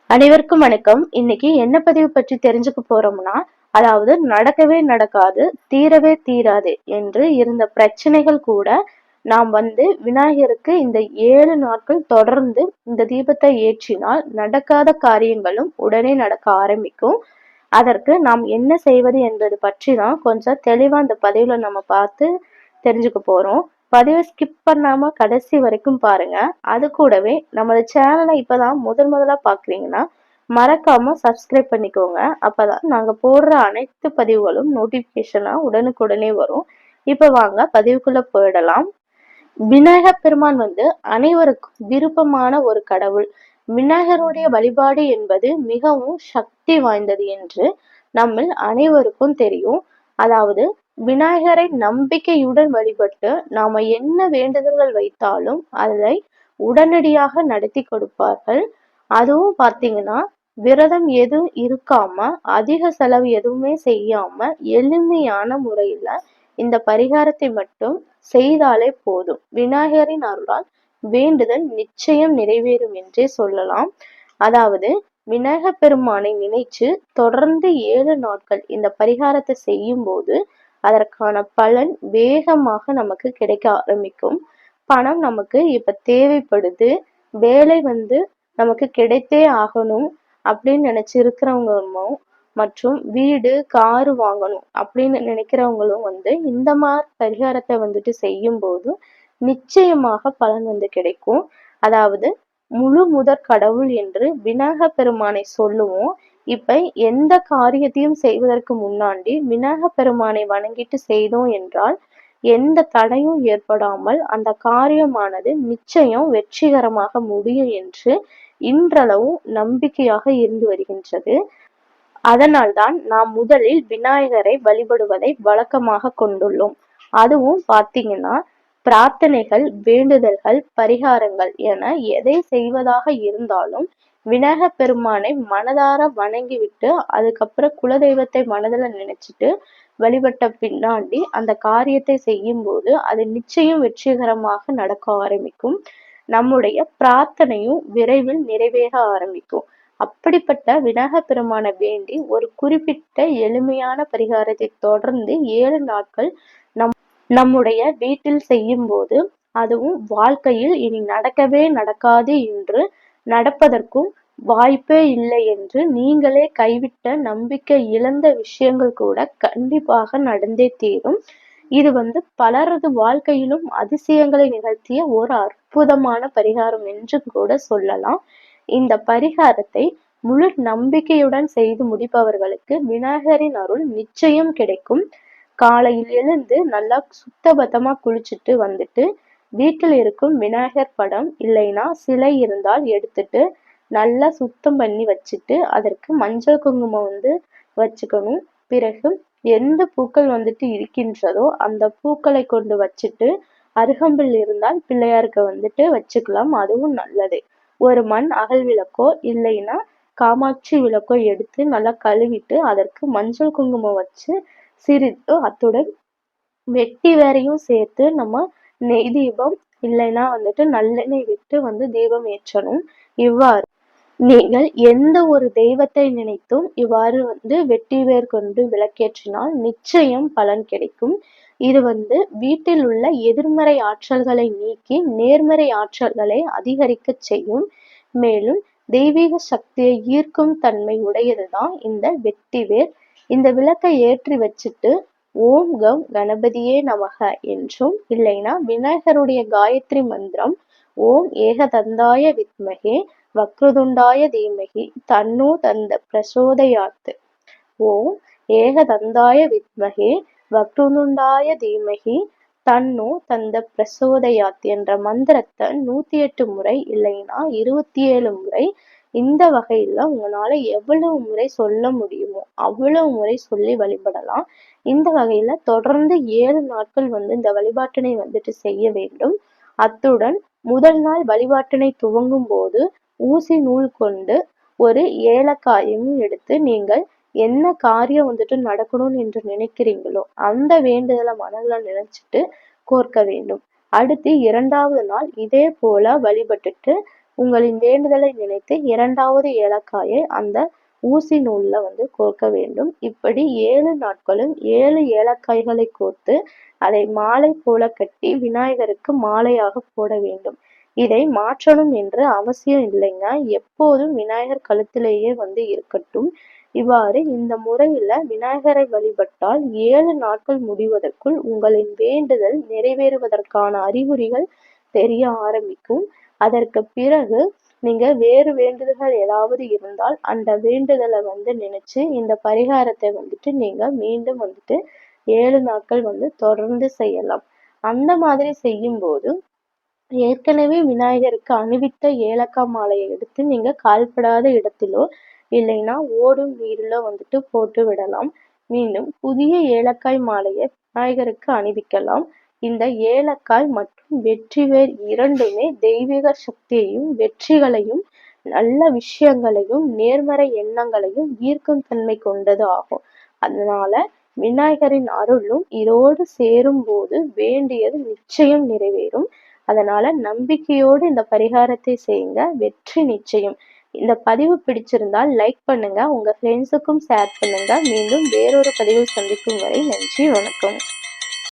அனைவருக்கும் வணக்கம். இன்னைக்கு என்ன பதிவு பற்றி தெரிஞ்சுக்க போறோம்னா, அதாவது நடக்கவே நடக்காது, தீரவே தீராது என்று இருந்த பிரச்சனைகள் கூட நாம் விநாயகருக்கு இந்த 7 நாட்கள் தொடர்ந்து இந்த தீபத்தை ஏற்றினால் நடக்காத காரியங்களும் உடனே நடக்க ஆரம்பிக்கும். அதற்கு நாம் என்ன செய்வது என்பது பற்றி தான் கொஞ்சம் தெளிவா இந்த பதிவுல நம்ம பார்த்து தெரிஞ்சுக்க போறோம். பதிவை ஸ்கிப் பண்ணாம கடைசி வரைக்கும் பாருங்க. அது கூடவே நமது சேனலை இப்பதான் முதலா பாக்குறீங்கன்னா மறக்காம சப்ஸ்கிரைப் பண்ணிக்கோங்க. அப்பதான் நாங்க போடுற அனைத்து பதிவுகளும் நோட்டிபிகேஷனா உடனுக்குடனே வரும். இப்ப வாங்க பதிவுக்குள்ள போயிடலாம். விநாயகர் பெருமான் அனைவருக்கும் விருப்பமான ஒரு கடவுள். விநாயகருடைய வழிபாடு என்பது மிகவும் சக்தி வாய்ந்தது என்று நம்மில் அனைவருக்கும் தெரியும். அதாவது விநாயகரை நம்பிக்கையுடன் வழிபட்டு நாம என்ன வேண்டுதல்கள் வைத்தாலும் அதை உடனடியாக நடத்தி கொடுப்பார்கள். அதுவும் பார்த்தீங்கன்னா விரதம் எதுவும் இருக்காம அதிக செலவு எதுவுமே செய்யாம எளிமையான முறையில இந்த பரிகாரத்தை மட்டும் செய்தாலே போதும். விநாயகரின் அருளால் வேண்டுதல் நிச்சயம் நிறைவேறும் என்றே சொல்லலாம். அதாவது விநாயகர் பெருமானை நினைச்சு தொடர்ந்து 7 நாட்கள் இந்த பரிகாரத்தை செய்யும் போது அதற்கான பலன் வேகமாக நமக்கு கிடைக்க ஆரம்பிக்கும். பணம் நமக்கு இப்ப தேவைப்படுது, வேலை நமக்கு கிடைத்தே ஆகணும் அப்படின்னு நினைச்சிருக்கிறவங்களும் மற்றும் வீடு காரு வாங்கணும் அப்படின்னு நினைக்கிறவங்களும் இந்த மாதிரி பரிகாரத்தை செய்யும் போது நிச்சயமாக பலன் கிடைக்கும். அதாவது முழு முதற் கடவுள் என்று விநாயகர் பெருமானை சொல்லுவோம். இப்ப எந்த காரியத்தையும் செய்வதற்கு முன்னாடி விநாயகர் பெருமானை வணங்கிட்டு செய்தோம் என்றால் எந்த தடையும் ஏற்படாமல் அந்த காரியமானது நிச்சயம் வெற்றிகரமாக முடியும் என்று இன்றளவும் நம்பிக்கையாக இருந்து வருகின்றது. அதனால்தான் நாம் முதலில் விநாயகரை வழிபடுவதை வழக்கமாக கொண்டுள்ளோம். அதுவும் பார்த்தீங்கன்னா பிரார்த்தனைகள், வேண்டுதல்கள், பரிகாரங்கள் என எதை செய்வதாக இருந்தாலும் விநாயகர் பெருமானை மனதார வணங்கிவிட்டு அதுக்கப்புறம் குலதெய்வத்தை மனதில் நினைச்சிட்டு வழிபட்ட பின்னாடி அந்த காரியத்தை செய்யும் போது அது நிச்சயம் வெற்றிகரமாக நடக்க ஆரம்பிக்கும். நம்முடைய பிரார்த்தனையும் விரைவில் நிறைவேற ஆரம்பிக்கும். அப்படிப்பட்ட விநாயகர் பெருமானை வேண்டி ஒரு குறிப்பிட்ட எளிமையான பரிகாரத்தை தொடர்ந்து 7 நாட்கள் நம்முடைய வீட்டில் செய்யும் போது அதுவும் வாழ்க்கையில் இனி நடக்கவே நடக்காது என்று நடப்பதற்கும் வாய்ப்பே இல்லை என்று நீங்களே கைவிட்ட நம்பிக்கை இழந்த விஷயங்கள் கூட கண்டிப்பாக நடந்தே தீரும். இது பலரது வாழ்க்கையிலும் அதிசயங்களை நிகழ்த்திய ஒரு அற்புதமான பரிகாரம் என்று கூட சொல்லலாம். இந்த பரிகாரத்தை முழு நம்பிக்கையுடன் செய்து முடிப்பவர்களுக்கு விநாயகரின் அருள் நிச்சயம் கிடைக்கும். காலையில் எழுந்து நல்லா சுத்தபத்தமா குளிச்சுட்டு வீட்டில் இருக்கும் விநாயகர் படம் இல்லைன்னா சிலை இருந்தால் எடுத்துட்டு நல்லா சுத்தம் பண்ணி வச்சுட்டு அதற்கு மஞ்சள் குங்குமம் வச்சுக்கணும். பிறகு எந்த பூக்கள் இருக்கின்றதோ அந்த பூக்களை கொண்டு வச்சுட்டு அருகம்பில் இருந்தால் பிள்ளையாருக்கு வச்சுக்கலாம், அதுவும் நல்லது. ஒரு மண் அகல் விளக்கோ இல்லைன்னா காமாட்சி விளக்கோ எடுத்து நல்லா கழுவிட்டு அதற்கு மஞ்சள் குங்குமம் வச்சு சிரித்து அத்துடன் வெட்டி வேறையும் சேர்த்து நம்ம நெய் தீபம் இல்லைன்னா நல்லெண்ணெய் விட்டு தீபம் ஏற்றணும். இவ்வாறு நீங்கள் எந்த ஒரு தெய்வத்தை நினைத்தும் இவ்வாறு வெட்டி வேர் கொண்டு விளக்கேற்றினால் நிச்சயம் பலன் கிடைக்கும். இது வீட்டில் உள்ள எதிர்மறை ஆற்றல்களை நீக்கி நேர்மறை ஆற்றல்களை அதிகரிக்க செய்யும். மேலும் தெய்வீக சக்தியை ஈர்க்கும் தன்மை உடையதுதான் இந்த வெட்டி வேர். இந்த விளக்கை ஏற்றி வச்சுட்டு ஓம் கம் கணபதியே நமக என்றும் இல்லைன்னா விநாயகருடைய காயத்ரி மந்திரம் ஓம் ஏகதந்தாய வித்மகே வக்ரதுண்டாய தீமகி தன்னோ தந்த பிரசோதயாத்து ஓம் ஏகதந்தாய வித்மகே வக்ரதுண்டாய தீமகி தன்னோ தந்த பிரசோதயாத் என்ற மந்திரத்தை 108 முறை இல்லைன்னா 27 முறை இந்த வகையில உங்களால எவ்வளவு முறை சொல்ல முடியுமோ அவ்வளவு முறை சொல்லி வழிபடலாம். இந்த வகையில தொடர்ந்து 7 நாட்கள் இந்த வழிபாட்டினை செய்ய வேண்டும். அத்துடன் முதல் நாள் வழிபாட்டினை துவங்கும் போது ஊசி நூல் கொண்டு ஒரு ஏலக்காயும் எடுத்து நீங்கள் என்ன காரியம் நடக்கணும் என்று நினைக்கிறீங்களோ அந்த வேண்டுதலை மனதில் நினைச்சிட்டு கோர்க்க வேண்டும். அடுத்து 2வது நாள் இதே போல வழிபட்டுட்டு உங்களின் வேண்டுதலை நினைத்து 2வது ஏலக்காயை அந்த ஊசி நூல்ல கோர்க்க வேண்டும். இப்படி 7 நாட்களும் 7 ஏலக்காய்களை கோர்த்து அதை மாலை போல கட்டி விநாயகருக்கு மாலையாக போட வேண்டும். இதை மாற்றணும் என்று அவசியம் இல்லைங்க. எப்போதும் விநாயகர் கழுத்திலேயே இருக்கட்டும். இவ்வாறு இந்த முறையில விநாயகரை வழிபட்டால் 7 நாட்கள் முடிவதற்குள் உங்களின் வேண்டுதல் நிறைவேறுவதற்கான அறிகுறிகள் தெரிய ஆரம்பிக்கும். அதற்கு பிறகு நீங்க வேறு வேண்டுதல்கள் ஏதாவது இருந்தால் அந்த வேண்டுதலை நினைச்சு இந்த பரிகாரத்தை நீங்க மீண்டும் 7 நாட்கள் தொடர்ந்து செய்யலாம். அந்த மாதிரி செய்யும்போது ஏற்கனவே விநாயகருக்கு அணிவித்த ஏலக்காய் மாலையை எடுத்து நீங்க கால்படாத இடத்திலோ இல்லைன்னா ஓடும் நீர்ல போட்டு விடலாம். மீண்டும் புதிய ஏலக்காய் மாலையை விநாயகருக்கு அணிவிக்கலாம். இந்த ஏலக்காய் மற்றும் வெற்றிவேர் இரண்டுமே தெய்வீக சக்தியையும் வெற்றிகளையும் நல்ல விஷயங்களையும் நேர்மறை எண்ணங்களையும் ஈர்க்கும் தன்மை கொண்டது ஆகும். அதனால விநாயகரின் அருளும் இதோடு சேரும் போது வேண்டியது நிச்சயம் நிறைவேறும். அதனால நம்பிக்கையோடு இந்த பரிகாரத்தை செய்யுங்க, வெற்றி நிச்சயம். இந்த பதிவு பிடிச்சிருந்தால் லைக் பண்ணுங்க, உங்க ஃப்ரெண்ட்ஸுக்கும் ஷேர் பண்ணுங்க. மீண்டும் வேறொரு பதிவில் சந்திக்கும் வரை நன்றி, வணக்கம்.